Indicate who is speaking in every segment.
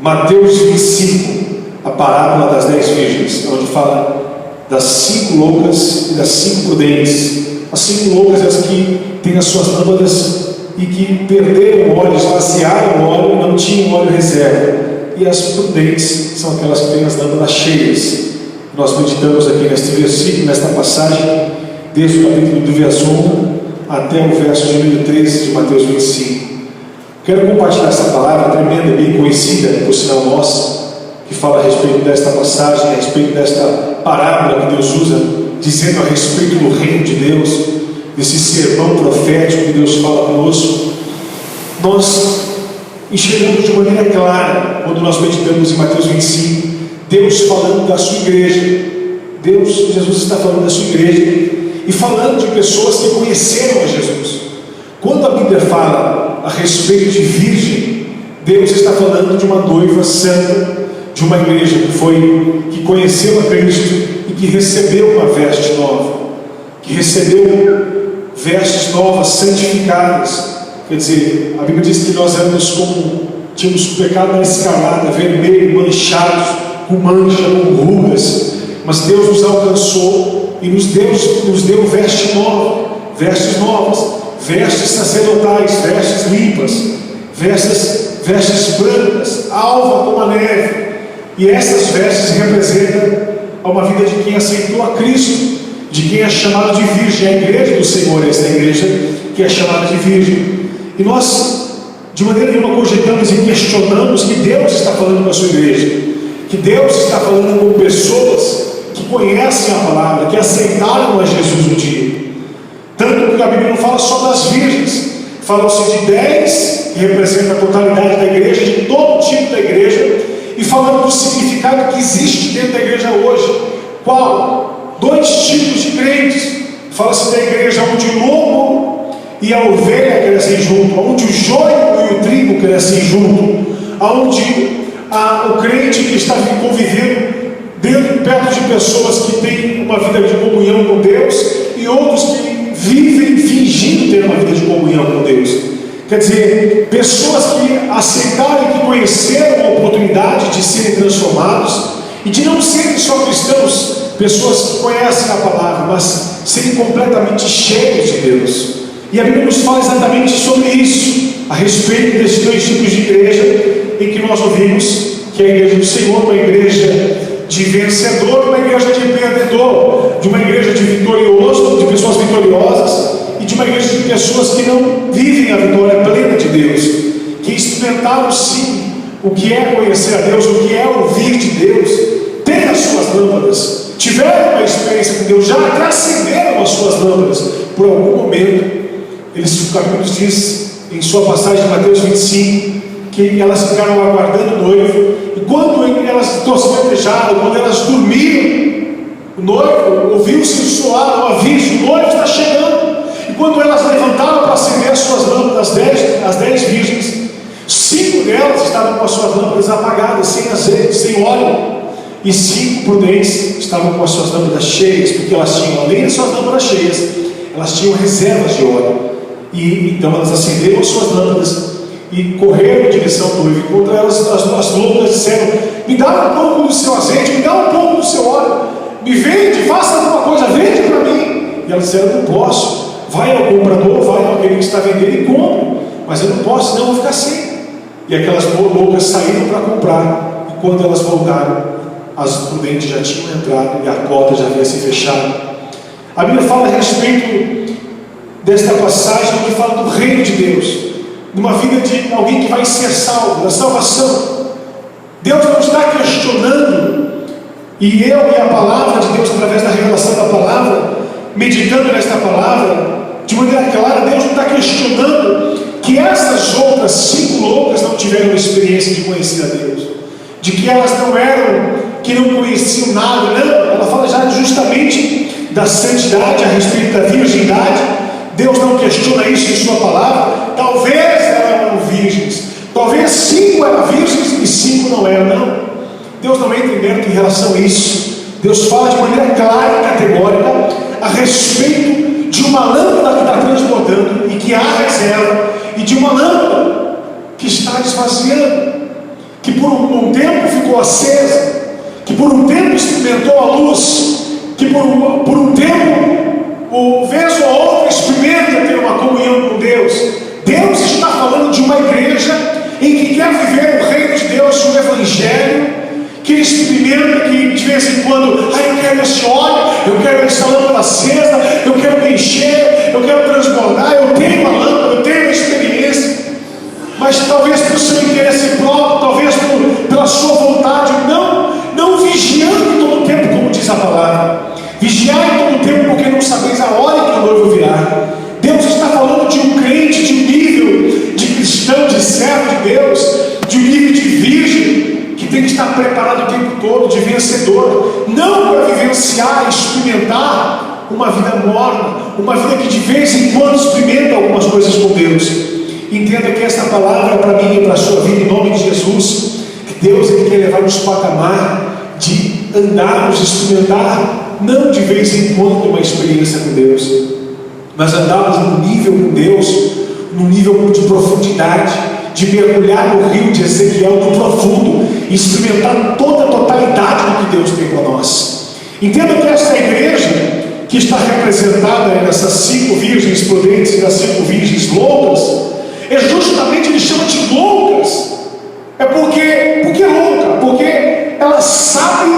Speaker 1: Mateus 25, a parábola das 10 virgens, onde fala das 5 loucas e das 5 prudentes. As 5 loucas são as que têm as suas lâmpadas e que perderam o óleo, esvaziaram o óleo e não tinham óleo reserva. E as prudentes são aquelas que têm as lâmpadas cheias. Nós meditamos aqui neste versículo, nesta passagem, desde o capítulo do verso 1 até o verso de número 13 de Mateus 25. Quero compartilhar essa palavra tremenda, bem conhecida, por sinal nossa, que fala a respeito desta passagem, a respeito desta parábola que Deus usa, dizendo a respeito do reino de Deus, desse sermão profético que Deus fala conosco. Nós enxergamos de maneira clara, quando nós meditamos em Mateus 25, Deus falando da sua igreja. Jesus está falando da sua igreja e falando de pessoas que conheceram a Jesus. Quando a Bíblia fala a respeito de virgem, Deus está falando de uma noiva santa, de uma igreja que conheceu a Cristo e que recebeu uma veste nova, que recebeu vestes novas, santificadas. Quer dizer, a Bíblia diz que nós tínhamos pecado na escarlata, vermelho, manchados, com mancha, com rugas, mas Deus nos alcançou e nos deu vestes novas, vestes sacerdotais, vestes limpas, vestes brancas, alva como a neve. E essas vestes representam uma vida de quem aceitou a Cristo, de quem é chamado de virgem. A igreja do Senhor, esta igreja que é chamada de virgem. E nós, de maneira nenhuma, cogitamos e questionamos que Deus está falando com a sua igreja, que Deus está falando com pessoas que conhecem a palavra, que aceitaram a Jesus um dia. Tanto que a Bíblia não fala só das virgens, fala-se de 10, que representa a totalidade da igreja, de todo tipo da igreja, e falando do significado que existe dentro da igreja hoje. Qual? 2 tipos de crentes. Fala-se da igreja onde o lobo e a ovelha crescem junto, onde o joio e o trigo crescem junto, onde o crente que está convivendo perto de pessoas que têm uma vida de comunhão com Deus e outros que vivem fingindo ter uma vida de comunhão com Deus. Quer dizer, pessoas que aceitaram e que conheceram a oportunidade de serem transformados e de não serem só cristãos, pessoas que conhecem a palavra, mas serem completamente cheios de Deus. E a Bíblia nos fala exatamente sobre isso, a respeito desses 2 tipos de igreja, em que nós ouvimos que é a igreja do Senhor, uma igreja de vencedor, uma igreja de perdedor, de uma igreja de vitorioso, de pessoas vitoriosas, e de uma igreja de pessoas que não vivem a vitória plena de Deus, que experimentaram sim o que é conhecer a Deus, o que é ouvir de Deus, têm as suas lâmpadas, tiveram uma experiência com Deus, já acenderam as suas lâmpadas. Por algum momento, o capítulo diz em sua passagem de Mateus 25, que elas ficaram aguardando o noivo, e quando elas tospejaram, quando elas dormiram, o noivo ouviu-se soar uma virgem, o noivo está chegando. E quando elas levantaram para acender as suas lâmpadas, as 10 virgens, 5 delas estavam com as suas lâmpadas apagadas, sem azeite, sem óleo, e 5 prudentes estavam com as suas lâmpadas cheias, porque elas tinham, além das suas lâmpadas cheias, elas tinham reservas de óleo. E então elas acenderam as suas lâmpadas e correram em direção ao noivo. E contra elas, as loucas disseram: me dá um pouco do seu azeite, me dá um pouco do seu óleo, me vende, faça alguma coisa, vende para mim. E elas disseram: não posso. Vai ao comprador, vai àquele que está vendendo e compra, mas eu não posso, senão eu vou ficar sem. E aquelas loucas saíram para comprar, e quando elas voltaram, as prudentes já tinham entrado e a porta já havia se fechado. A Bíblia fala a respeito desta passagem que fala do reino de Deus, de uma vida de alguém que vai ser salvo, da salvação. Deus não está questionando, e eu e a palavra de Deus, através da revelação da palavra, meditando nesta palavra, de maneira clara, Deus não está questionando que essas outras 5 loucas não tiveram experiência de conhecer a Deus, de que elas não eram, que não conheciam nada. Não, ela fala já justamente da santidade, a respeito da virgindade. Deus não questiona isso em sua palavra. Talvez elas eram virgens, talvez 5 eram virgens e 5 não eram. Não, Deus não entra em mérito em relação a isso. Deus fala de maneira clara e categórica a respeito de uma lâmpada que está transbordando e que há reserva, e de uma lâmpada que está esvaziando. que por um tempo ficou acesa, que por um tempo experimentou a luz, que por um tempo, vez ou outra, experimenta ter uma comunhão com Deus. Deus está falando de uma igreja em que quer viver o reino de Deus, o Evangelho, que experimenta, que de vez em quando, eu quero esse óleo, eu quero essa lâmpada acesa, eu quero me encher, eu quero transbordar, eu tenho a lâmpada, eu tenho a experiência, mas talvez pelo seu interesse próprio, talvez pela sua vontade, não vigiando todo o tempo, como diz a palavra. Vigiai todo o tempo, porque não sabeis a hora que o noivo virá. Deus está falando de um crente, de um nível de cristão, de servo de Deus, de um nível de virgem, que tem que estar preparado o tempo todo, de vencedor, não para vivenciar, experimentar uma vida morna, uma vida que de vez em quando experimenta algumas coisas com Deus. Entenda que esta palavra é para mim e para a sua vida, em nome de Jesus, que Deus Ele quer levar nos patamar de andarmos, experimentar, não de vez em quando uma experiência com Deus, mas andarmos num nível com Deus, num nível de profundidade, de mergulhar no rio de Ezequiel no profundo e experimentar toda a totalidade do que Deus tem para nós. Entenda que esta igreja, que está representada nessas 5 virgens prudentes e das 5 virgens loucas, é justamente, ele chama de loucas. É porque é louca, porque ela sabe,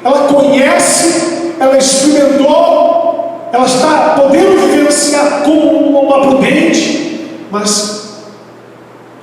Speaker 1: ela conhece, ela experimentou, ela está podendo vivenciar como uma prudente, mas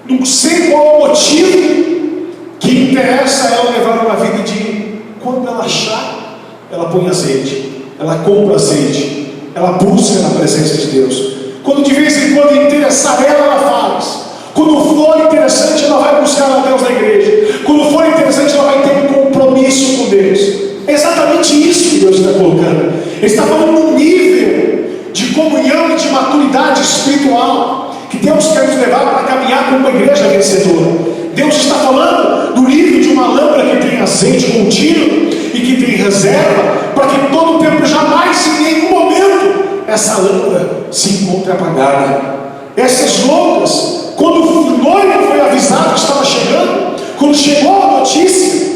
Speaker 1: não sei qual é o motivo que interessa a ela levar uma vida de, quando ela achar, ela põe azeite, ela compra azeite, ela busca na presença de Deus. Quando de vez em quando interessar ela faz. Quando for interessante, ela vai buscar a Deus na igreja. Quando for interessante, ela vai ter um compromisso com Deus. É exatamente isso que Deus está colocando. Ele está falando num nível de comunhão e de maturidade espiritual que Deus quer nos levar para caminhar como uma igreja vencedora. Deus está falando do nível de uma lâmpada que tem azeite contínuo e que tem reserva, para que todo o tempo, jamais, em nenhum momento, essa lâmpada se encontre apagada. Essas loucas, quando o noivo foi avisado que estava chegando, quando chegou a notícia,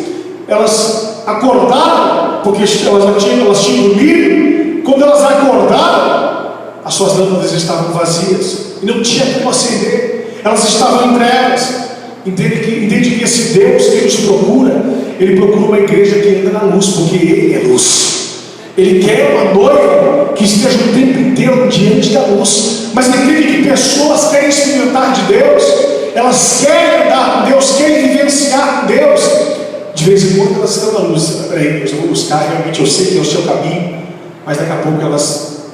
Speaker 1: elas acordaram, porque elas tinham dormido. Quando elas acordaram, as suas lâmpadas estavam vazias e não tinha como acender, elas estavam em trevas. Entende que esse Deus que nos procura, Ele procura uma igreja que anda na luz, porque Ele é luz. Ele quer uma noiva que esteja o tempo inteiro diante da luz. Mas entende que pessoas querem experimentar de Deus, elas querem andar com Deus, querem vivenciar com Deus. De vez em quando elas estão na luz. Peraí, eu vou buscar, realmente eu sei que é o seu caminho, mas daqui a pouco elas,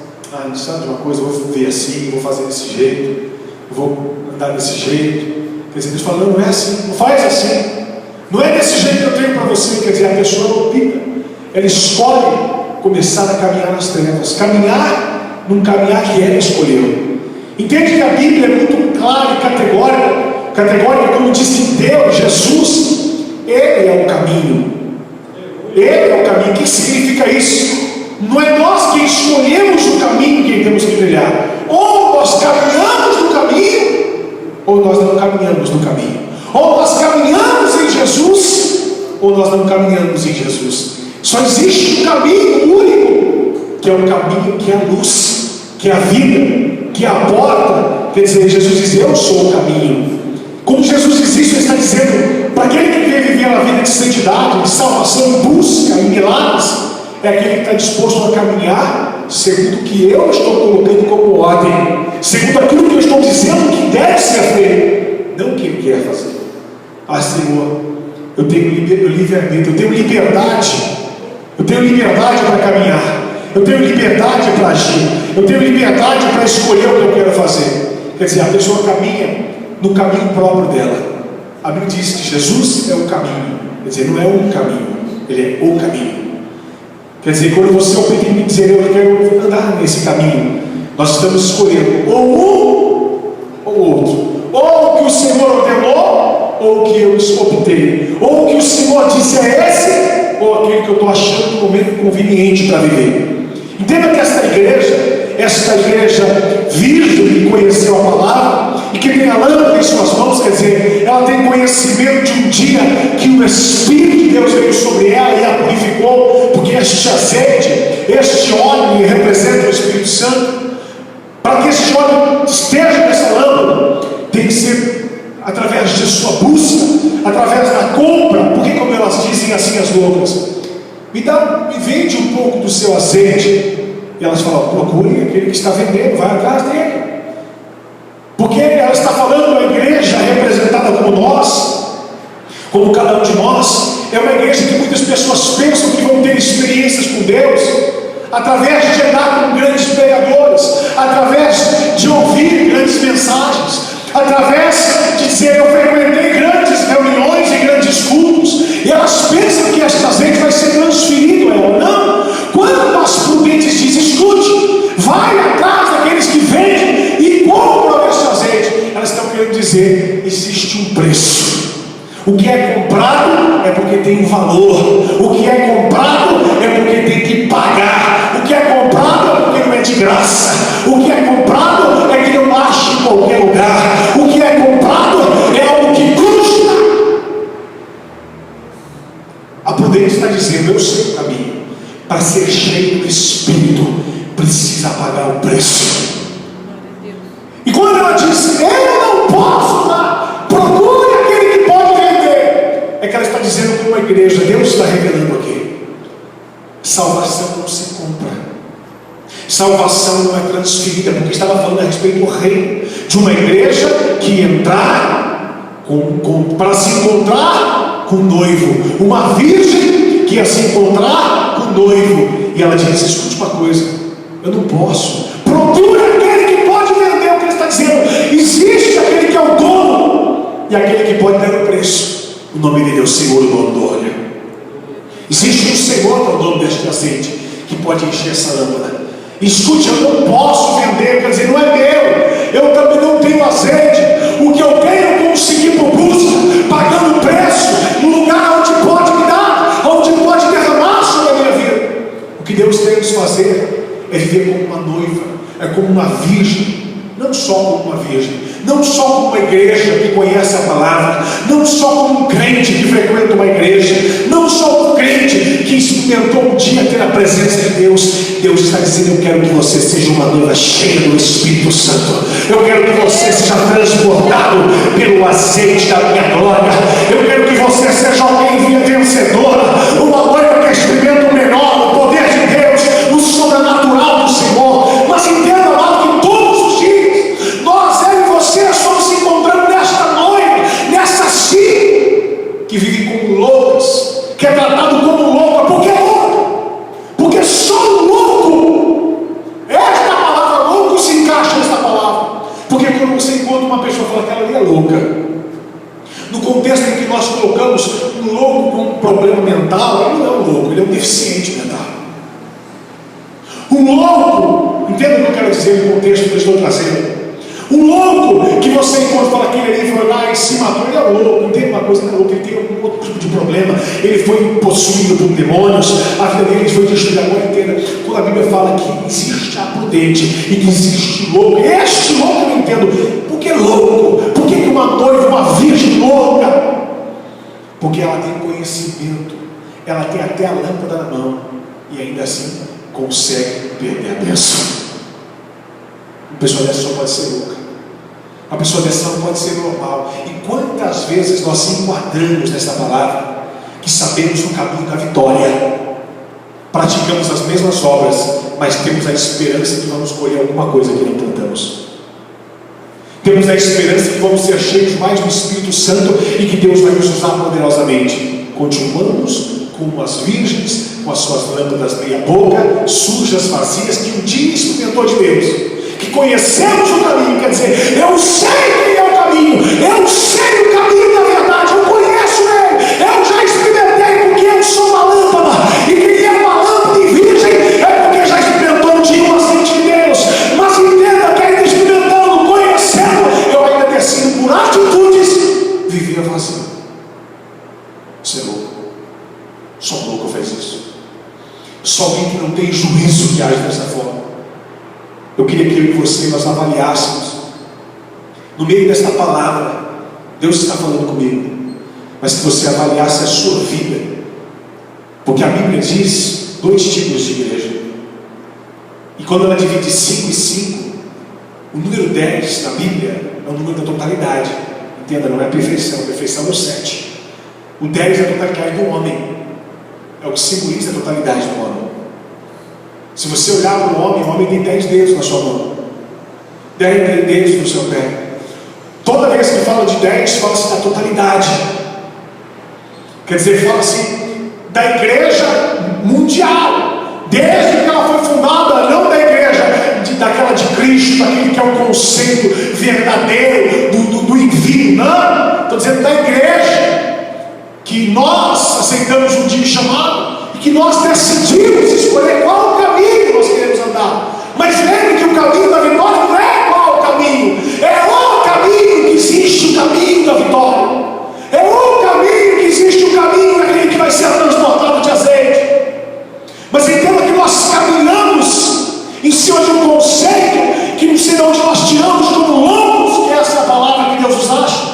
Speaker 1: sabe de uma coisa, eu vou ver assim, vou fazer desse jeito, eu vou andar desse jeito. Quer dizer, Deus fala, não é assim, não faz assim, não é desse jeito que eu tenho para você. Quer dizer, a pessoa não opta, ela escolhe começar a caminhar nas trevas, caminhar num caminhar que ela escolheu. Entende que a Bíblia é muito clara e categórica, como diz que Deus, Jesus, Ele é o caminho. Ele é o caminho. O que significa isso? Não é nós que escolhemos o caminho que temos que trilhar. Ou nós caminhamos no caminho, ou nós não caminhamos no caminho. Ou nós caminhamos em Jesus, ou nós não caminhamos em Jesus. Só existe um caminho único, que é o caminho que é a luz, que é a vida, que é a porta. Quer dizer, Jesus diz, eu sou o caminho. Quando Jesus diz isso, Ele está dizendo, para aquele que quer viver a vida de santidade, de salvação, em busca, em milagres, é aquele que está disposto a caminhar segundo o que eu estou colocando como ordem, segundo aquilo que eu estou dizendo que deve ser feito, não o que Ele quer fazer. Senhor, eu tenho livre-arbítrio, eu tenho liberdade. Eu tenho liberdade para caminhar, eu tenho liberdade para agir, eu tenho liberdade para escolher o que eu quero fazer. Quer dizer, a pessoa caminha no caminho próprio dela. A Bíblia diz que Jesus é o caminho, quer dizer, não é um caminho, Ele é o caminho. Quer dizer, quando você opta em dizer, eu quero andar nesse caminho, nós estamos escolhendo ou um ou outro, ou o que o Senhor ordenou, ou o que eu optei, ou o que o Senhor disse é esse, ou aquele que eu estou achando no momento conveniente para viver. Entenda que esta igreja esta igreja virgem que conheceu a palavra e que tem a lâmpada em suas mãos, quer dizer, ela tem conhecimento de um dia que o Espírito de Deus veio sobre ela e a purificou, porque este azeite, este óleo representa o Espírito Santo. Para que este óleo esteja nessa lâmpada, tem que ser através de sua busca, através da compra, porque como elas dizem assim as loucas, me vende um pouco do seu azeite. E elas falam, procure aquele que está vendendo, vai atrás dele. Porque ela está falando da igreja representada como nós, como cada um de nós. É uma igreja que muitas pessoas pensam que vão ter experiências com Deus através de andar com grandes pregadores, através de ouvir grandes mensagens, através de dizer, eu frequentei grandes reuniões e grandes cultos, e elas pensam que este azeite vai ser transferido a ela. Não. Quando as prudentes dizem, escute, vai atrás daqueles que vendem e compram este azeite, elas estão querendo dizer, existe um preço. O que é comprado é porque tem um valor. O que é comprado é porque tem que pagar. O que é comprado é porque não é de graça. O que é comprado é que não acha em qualquer lugar. O que é comprado é algo que custa. A prudência está dizendo, eu sei o caminho. Para ser cheio do Espírito, precisa pagar o preço. E quando ela diz, eu não posso dar, procure aquele que pode vender, é que ela está dizendo para uma igreja, Deus está revelando aqui, salvação não se compra, salvação não é transferida, porque estava falando a respeito do reino, de uma igreja que entrar para se encontrar com o noivo, uma virgem que ia se encontrar com o noivo, e ela diz, escute uma coisa, eu não posso, procure aquele que pode vender. O que ele está dizendo, existe aquele que é o dono e aquele que pode dar o preço. O nome dele é o Senhor, o dono do óleo. Existe um Senhor que é o dono deste azeite, que pode encher essa lâmpada. Escute, eu não posso vender, quer dizer, não é meu, eu também não tenho azeite. O que eu tenho eu consegui por busca, pagando preço, no lugar onde pode me dar, onde pode derramar sobre a minha vida. O que Deus tem que nos fazer é viver como uma noiva, é como uma virgem, não só como uma virgem, não só como uma igreja que conhece a palavra, não só como um crente que frequenta uma igreja, não só um crente que experimentou um dia ter a presença de Deus. Deus está dizendo, eu quero que você seja uma noiva cheia do Espírito Santo, eu quero que você seja transportado pelo azeite da minha glória, eu quero que você seja alguém vencedora, uma noiva que experimenta o menor, o poder de Deus, o sobrenatural do Senhor. Mas entenda, amado, que todos os dias nós, eu e você, estamos se encontrando nesta noiva, nessa filha que vive como loucas, que é tratado como louca. Por que louca? Porque só o louco, esta palavra louco se encaixa nessa palavra. Porque quando você encontra uma pessoa e fala que ela ali é louca, no contexto em que nós colocamos um louco com um problema mental, ele não é um louco, ele é um deficiente mental. Um louco, entenda o que eu quero dizer no contexto que eu estou trazendo. Um louco que você encontra e fala que ele ali foi lá e se matou, ele é louco, não tem uma coisa, não é louco, ele tem algum outro tipo de problema, ele foi possuído por demônios, a vida dele foi destruída a noite inteira. Quando a Bíblia fala que existe a prudente e que existe louco, este louco eu não entendo. Por que louco? Por que uma noiva, uma virgem louca? Porque ela tem conhecimento, ela tem até a lâmpada na mão e ainda assim consegue perder a bênção. Uma pessoa dessa só pode ser louca. Uma pessoa dessa não pode ser normal. E quantas vezes nós se enquadramos nessa palavra, que sabemos o caminho da vitória, praticamos as mesmas obras, mas temos a esperança que vamos colher alguma coisa que não plantamos. Temos a esperança que vamos ser cheios mais do Espírito Santo e que Deus vai nos usar poderosamente. Continuamos como as virgens, com as suas lâmpadas meia boca, sujas, vazias, que um dia experimentou de Deus, que conhecemos o caminho. Quer dizer, eu sei quem é o caminho, eu sei o caminho da verdade, eu conheço ele, eu já experimentei, porque eu sou uma lâmpada, e quem é uma lâmpada e virgem é porque já experimentou um dia o azeite de Deus. Mas entenda que ainda experimentando, conhecendo, eu ainda decido por atitudes viver vazio. Você é louco. Só um louco faz isso. Só alguém que não tem juízo que age dessa forma. Eu queria que eu e você nós avaliássemos, no meio desta palavra, Deus está falando comigo, mas que você avaliasse a sua vida, porque a Bíblia diz 2 tipos de igreja, e quando ela divide 5 e 5, o número 10 na Bíblia é o número da totalidade. Entenda, não é a perfeição, a perfeição é o 7. O 10 é a totalidade do homem, é o que simboliza a totalidade do homem. Se você olhar para o homem tem 10 dedos na sua mão, 10 dedos no seu pé. Toda vez que fala de 10, fala-se da totalidade. Quer dizer, fala-se da igreja mundial, desde que ela foi fundada, não da igreja daquela de Cristo, daquele que é o conceito verdadeiro do envio, não. Estou dizendo da igreja que nós aceitamos um dia chamado e que nós decidimos escolher qual o caminho nós queremos andar. Mas lembre que o caminho da vitória não é qual o caminho, é o caminho que existe, o caminho da vitória. É o caminho que existe, o caminho daquele que vai ser transportado de azeite. Mas entenda que nós caminhamos em cima de um conceito que não sei de onde nós tiramos como longos, que essa é a palavra que Deus nos acha,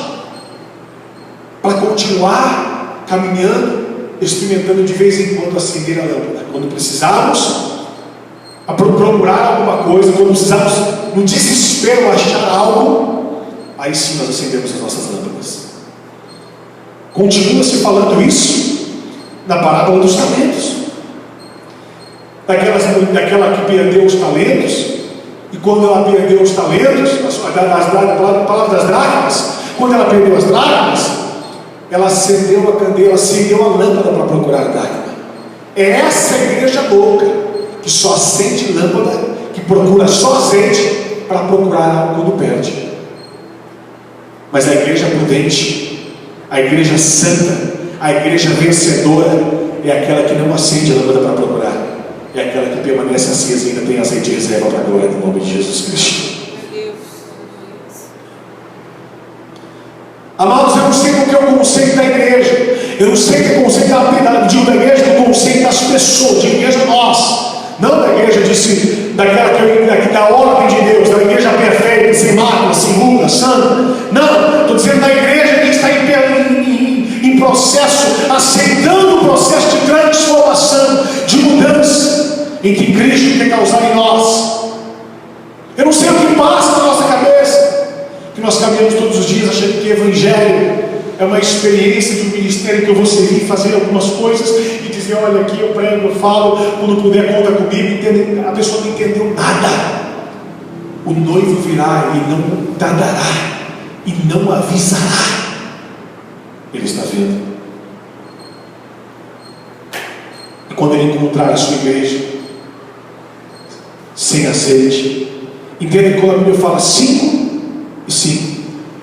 Speaker 1: para continuar caminhando, experimentando de vez em quando acender a lâmpada. Quando precisarmos procurar alguma coisa, quando precisarmos no desespero achar algo, aí sim nós acendemos as nossas lâmpadas. Continua-se falando isso na parábola dos talentos, daquela que perdeu os talentos, e quando ela perdeu os talentos, a palavra das dracmas, quando ela perdeu as dracmas, ela acendeu a candeia, acendeu a lâmpada para procurar a dracma. É essa igreja louca que só acende lâmpada, que procura só azeite para procurar algo quando perde. Mas a igreja prudente, a igreja santa, a igreja vencedora é aquela que não acende a lâmpada para procurar, é aquela que permanece acesa e ainda tem azeite de reserva para a glória do nome de Jesus Cristo. Amados, eu não sei o que é o conceito da igreja, eu não sei o que é o conceito da igreja, do conceito das pessoas, de igreja nós, não da igreja da ordem de Deus, da igreja perfeita, sem mácula, sem ruga, santa. Não, estou dizendo da igreja que está em processo, aceitando o processo de transformação, de mudança, em que Cristo quer causar em nós. Eu não sei o que passa na nossa cabeça, que nós caminhamos todos os dias achando que evangelho é uma experiência de um ministério que eu vou servir, fazer algumas coisas e dizer, olha aqui eu prego, eu falo, quando puder conta comigo. A pessoa não entendeu nada. O noivo virá e não tardará e não avisará. Ele está vendo. E quando ele encontrar a sua igreja sem azeite, entenda que quando a Bíblia fala 5 e 5,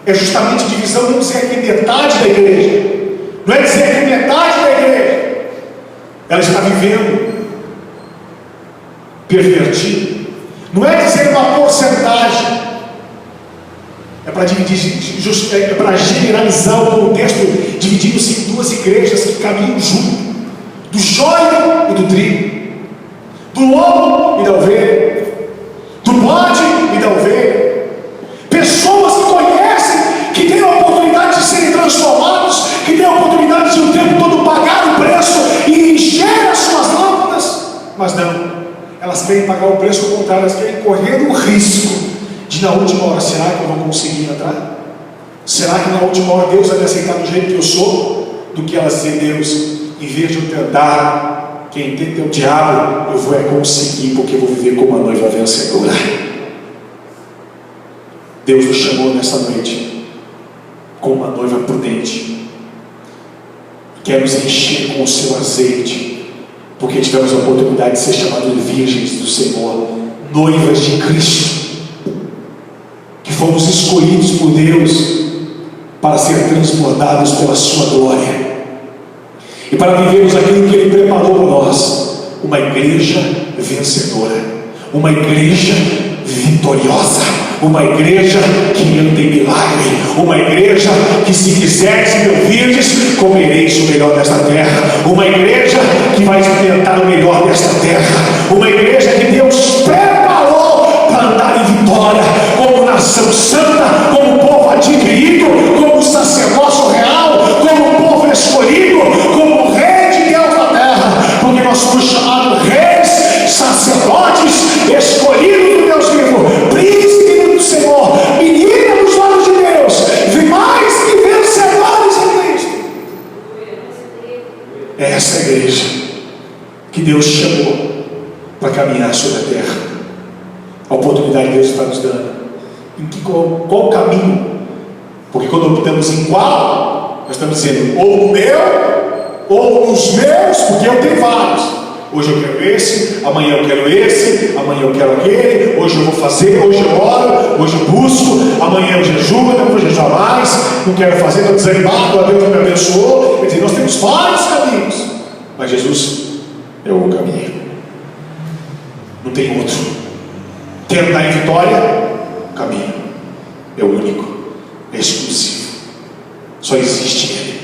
Speaker 1: é justamente divisão, não dizer que metade da igreja, não é dizer que metade da igreja ela está vivendo pervertido, não é dizer uma porcentagem, é para dividir, é para generalizar o contexto, dividindo-se em 2 igrejas que caminham junto, do joio e do trigo, do lobo e da ovelha, do bode e da ovelha. Pessoas que conhecem, que têm a oportunidade de serem transformados, que têm a oportunidade de o tempo todo pagar o preço e encher as suas lâmpadas, mas não, elas querem pagar o preço ao contrário, elas querem correr o risco de na última hora, será que eu vou conseguir entrar? Será que na última hora Deus vai me aceitar do jeito que eu sou? Do que elas dizer, Deus, em vez de eu tentar, quem tenta é o diabo, eu vou conseguir, porque eu vou viver como uma noiva vencedora. Deus nos chamou nessa noite como uma noiva prudente, quer nos encher com o seu azeite, porque tivemos a oportunidade de ser chamados de virgens do Senhor, noivas de Cristo, que fomos escolhidos por Deus para ser transbordados pela sua glória e para vivermos aquilo que Ele preparou para nós, uma igreja vencedora, uma igreja vitoriosa, uma igreja que anda em milagre, uma igreja que, se quiseres me ouvirdes, comereis o melhor desta terra, uma igreja que vai experimentar o melhor desta terra, uma igreja que Deus preparou para glória, como nação santa, como povo adquirido, como sacerdócio real, como povo escolhido, como rei de Deus na terra, porque nós fomos chamados reis, sacerdotes, escolhidos do Deus vivo, príncipe do Senhor, menina dos olhos de Deus, e mais que vencedores em Cristo. É essa igreja que Deus chamou para caminhar sobre a terra. A oportunidade que Deus está nos dando. Qual caminho? Porque quando optamos em qual, nós estamos dizendo ou no meu, ou nos meus, porque eu tenho vários. Hoje eu quero esse, amanhã eu quero esse, amanhã eu quero aquele, hoje eu vou fazer, hoje eu oro, hoje eu busco, amanhã eu jejuo, não vou jejuar mais, não quero fazer, estou desanimado, a Deus me abençoou. Quer dizer, nós temos vários caminhos, mas Jesus é o caminho, não tem outro. Quer andar em vitória? O caminho é o único, é exclusivo, só existe Ele.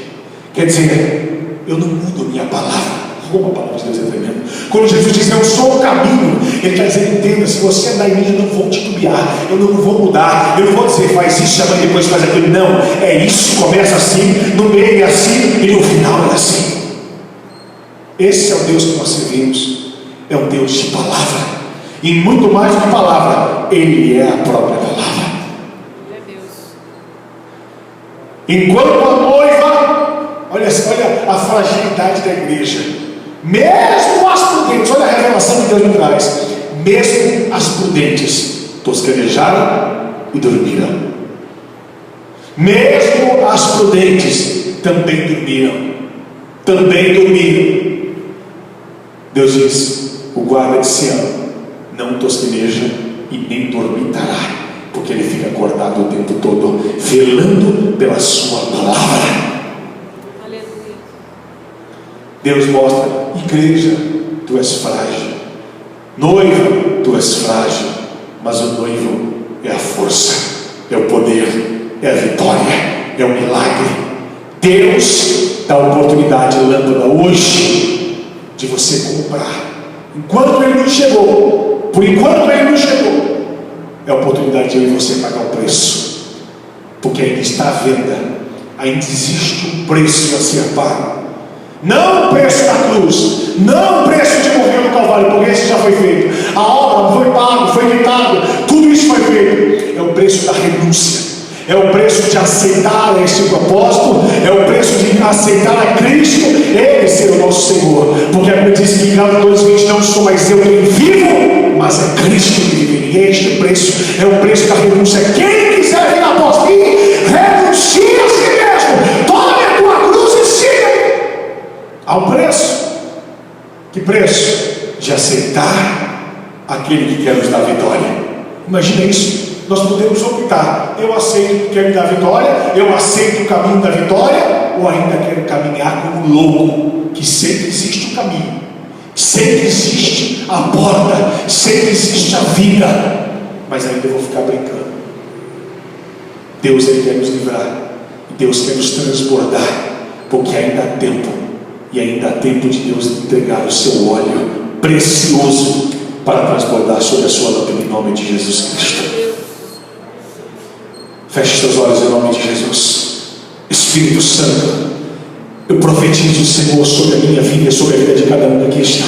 Speaker 1: Quer dizer, eu não mudo minha palavra. Como a palavra de Deus é tremenda. Quando Jesus diz eu sou o caminho, Ele está dizendo, entenda, se você andar em mim, eu não vou titubear, eu não vou mudar, eu não vou dizer faz isso, amanhã depois faz aquilo. Não, é isso, começa assim, no meio é assim e no final é assim. Esse é o Deus que nós servimos, é um Deus de palavra, e muito mais do que palavra, Ele é a própria palavra. Enquanto a noiva, olha a fragilidade da igreja, mesmo as prudentes, olha a revelação que Deus me traz, mesmo as prudentes tosquenejaram e dormiram. Mesmo as prudentes também dormiram. Deus diz, o guarda de Sião não tosqueneja e nem dormitará, porque ele fica acordado o tempo todo, velando pela sua palavra. Deus mostra, igreja, tu és frágil, noiva, tu és frágil, mas o noivo é a força, é o poder, é a vitória, é o milagre. Deus dá a oportunidade, lâmpada, hoje, de você comprar. Enquanto Ele não chegou, por enquanto Ele não chegou, é a oportunidade de eu e você pagar o preço, porque ainda está à venda, ainda existe um preço a ser pago. Não o preço da cruz, não o preço de morrer no Calvário, porque esse já foi feito, a obra foi paga, foi quitado, tudo isso foi feito. É o preço da renúncia, é o preço de aceitar esse propósito, é o preço de aceitar a Cristo, Ele ser o nosso Senhor, porque a Bíblia diz que em Gálatas 2:20, não sou mais eu quem vivo, mas é Cristo que vive. E este preço é o preço da renúncia. Quem quiser vir após mim, renuncie a si mesmo, tome a tua cruz e siga. Há um preço. Que preço? De aceitar aquele que quer nos dar vitória. Imagina isso. Nós podemos optar, eu aceito que quer me dar vitória, eu aceito o caminho da vitória, ou ainda quero caminhar como louco, que sei que existe o caminho, sei que existe a porta, sei que existe a vida, mas ainda eu vou ficar brincando. Deus, Ele quer nos livrar, Deus quer nos transbordar, porque ainda há tempo, e ainda há tempo de Deus entregar o seu óleo precioso para transbordar sobre a sua lâmpada, em nome de Jesus Cristo. Feche seus olhos em nome de Jesus. Espírito Santo, eu profetizo, Senhor, sobre a minha vida e sobre a vida de cada um que aqui está.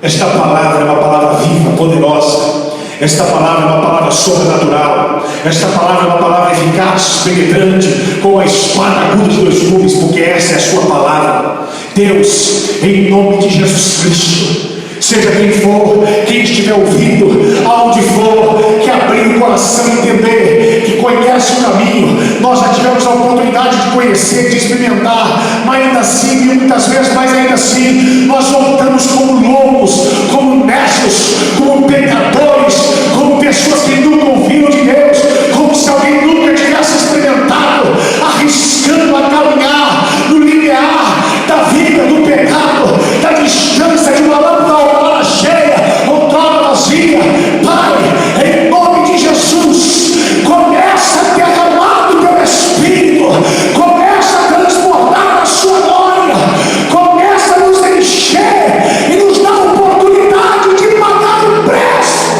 Speaker 1: Esta palavra é uma palavra viva, poderosa. Esta palavra é uma palavra sobrenatural. Esta palavra é uma palavra eficaz, penetrante, com a espada aguda de dois gumes, porque essa é a sua palavra. Deus, em nome de Jesus Cristo, seja quem for, quem estiver ouvindo, aonde for, que abrir o coração e entender, que conhece o caminho. Nós já tivemos a oportunidade de conhecer, de experimentar, mas ainda assim, muitas vezes, mas ainda assim, nós voltamos como loucos, como necios, como pecadores, como pessoas que nunca ouviram de Deus, como se alguém nunca tivesse experimentado, arriscando a caminhar no limiar da vida, do pecado, da distância de uma lâmpada cheia, outrora vazia. Pai, em nome de Jesus, começa a derramar do teu Espírito, começa a transbordar a sua glória, começa a nos encher e nos dar a oportunidade de pagar o preço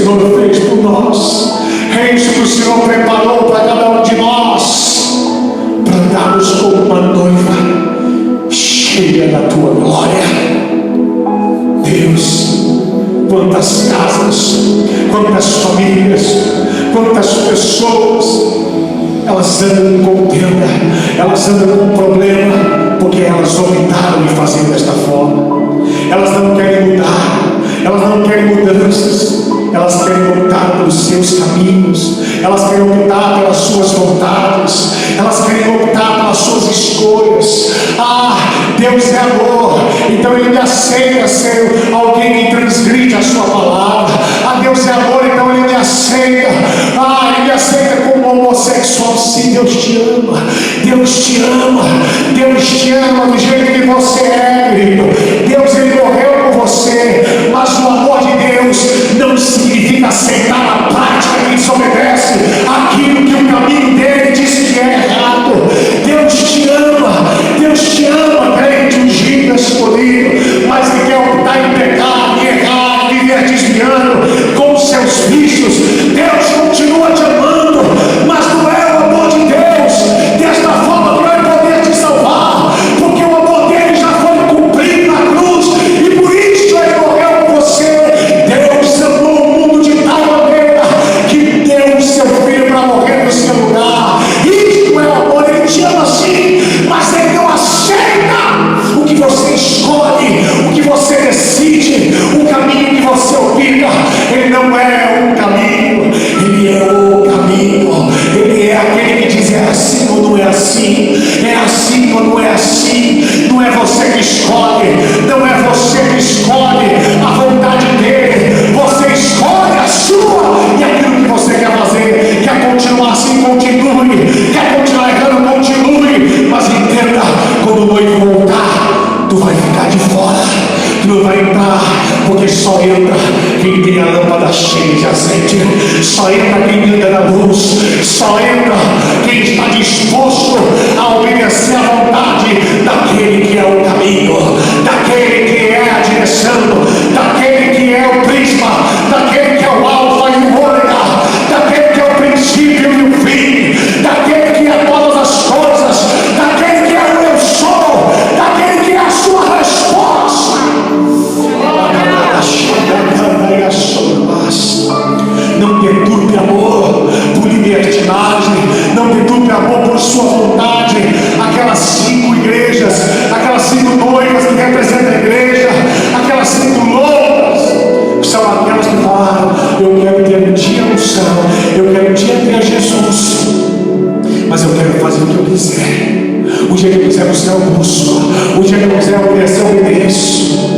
Speaker 1: Senhor fez por nós. É isso que o Senhor preparou para cada um de nós, para andarmos como uma noiva cheia da tua glória. Deus, quantas casas, quantas famílias, quantas pessoas, elas andam com contenda, elas andam com problema, porque elas optaram em fazer desta forma. Elas não querem mudar, elas não querem mudanças, elas querem optar pelos seus caminhos, elas querem optar pelas suas vontades, elas querem optar pelas suas escolhas. Deus é amor, então Ele me aceita ser alguém que transgride a sua palavra. Deus é amor, então Ele me aceita. Ele me aceita como homossexual. Sim, Deus te ama, Deus te ama, Deus te ama do jeito que você é, querido. Deus, Ele morreu por você, mas o amor de Deus não significa aceitar a prática que desobedece aquilo que o caminho dele diz que é errado. Deus te ama, crente ungido, escolhido, mas que quer optar em pecar, em errar, em viver desviando com os seus vícios. Deus continua te amando, mas não é o amor de Deus desta forma que vai poder te salvar, porque o amor dele já foi cumprido na cruz, e por isso Ele morreu por você. Deus amou o mundo de tal maneira que deu o seu filho para morrer no seu lugar. Isto é o amor. Ele te ama sim, mas Ele não aceita o que você escolhe, o que você decide, o caminho que você opta. Ele não é um caminho, Ele é o caminho. Ele é aquele que diz: é assim ou não é assim, é assim ou não é assim. Não é você que escolhe, não é você que escolhe a vontade dele, você escolhe a sua. E aquilo que você quer fazer, quer continuar assim, continue, quer continuar errando, continue, mas entenda, quando o noivo voltar, tu vai ficar de fora, tu não vai entrar, porque só entra quem tem a lâmpada cheia de azeite, só entra quem anda na luz, só entra quem está disposto a obedecer à vontade daquele que é o caminho, daquele que é a direção, daquele que é o prisma, daquele que é o alfa e o ômega, daquele que é o princípio e o fim, daquele que é todas as coisas, daquele que é o eu sou, daquele que é a sua resposta. Não deturpe amor por libertinagem, não deturpe amor por sua vontade. Aquelas 5 igrejas, aquelas 5 noivas que representam a igreja, aquelas 5 loucas, são aquelas que falaram: eu quero ter um dia no céu, eu quero um dia ter Jesus, mas eu quero fazer o que eu quiser. O dia que eu quiser buscar, eu busco. O dia que eu quiser obedecer, eu obedeço.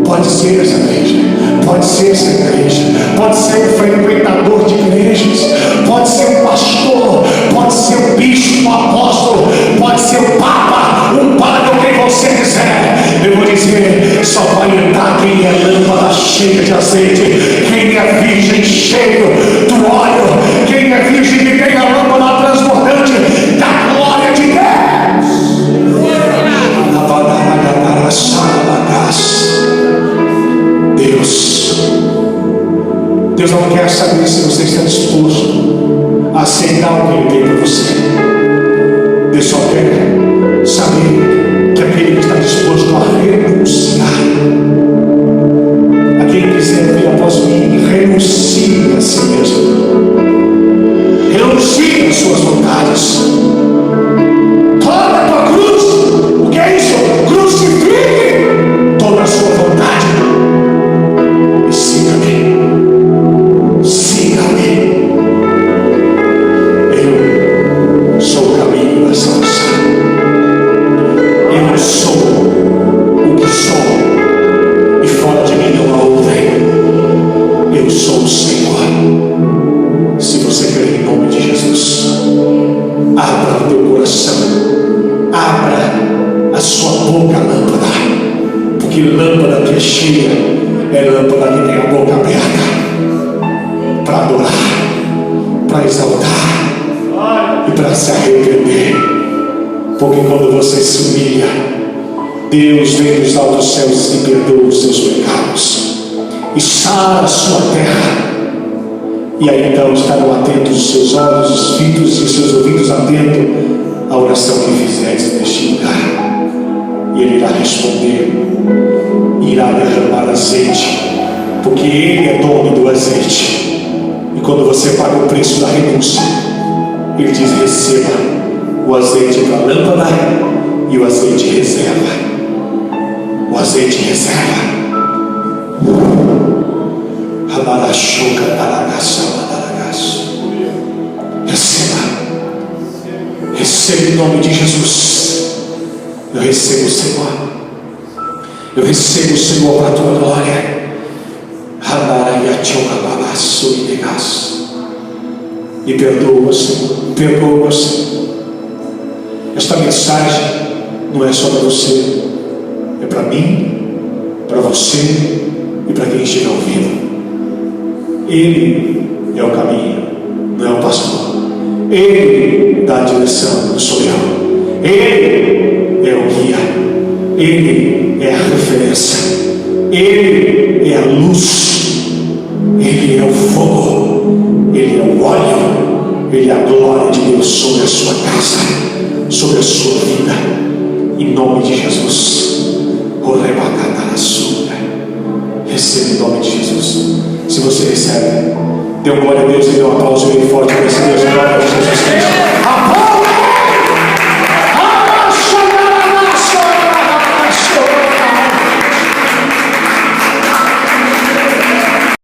Speaker 1: Pode ser essa igreja, pode ser essa igreja, pode ser um frequentador de igrejas, pode ser um pastor, pode ser um bispo, um apóstolo, pode ser um papa, um padre, ou quem você quiser. Eu vou dizer: só vai entrar quem é lâmpada cheia de azeite, quem é virgem cheio do óleo, quem é virgem que tem a lâmpada transbordante da glória de Deus. Deus não quer saber se você está disposto a aceitar o que Ele tem para você. Deus só quer saber que aquele que está disposto a renunciar, aquele que quiser vir após mim, renuncie a si mesmo, renuncie às suas vontades, tome a tua cruz. O que é isso? Crucifique toda a sua vontade e siga-me. Eu sou o caminho da salvação. Eu sou o que sou, e fora de mim não há outrem. Eu sou o Senhor. Se você crer em nome de Jesus, abra o teu coração, abra a sua boca, lâmpada, porque lâmpada que é cheia é lâmpada que tem a boca aberta para adorar, para exaltar e para se arrepender. Porque quando você se humilha, Deus vem dos altos céus e perdoa os seus pecados e sara a sua terra. E aí então estarão atentos os seus olhos, os filhos e os seus ouvidos atentos à oração que fizerdes neste lugar. E Ele irá responder, irá derramar azeite, porque Ele é dono do azeite. E quando você paga o preço da renúncia, Ele diz: receba o azeite para a lâmpada e o azeite reserva. O azeite reserva. Receba. Receba em nome de Jesus. Eu recebo o Senhor. Eu recebo o Senhor para a tua glória. E perdoa, Senhor. Perdoa, Senhor. Esta mensagem não é só para você, é para mim, para você e para quem estiver ouvindo. Ele é o caminho, não é o pastor. Ele dá a direção, não sou eu. Ele é o guia. Ele é a referência. Ele é a luz. Ele é o fogo. Ele é o óleo. Ele é a glória de Deus sobre a sua casa, sobre a sua vida. Em nome de Jesus. Receba em nome de Jesus. Se você recebe, dê uma glória a Deus e dê um aplauso bem forte para esse Deus em nome de Jesus Cristo.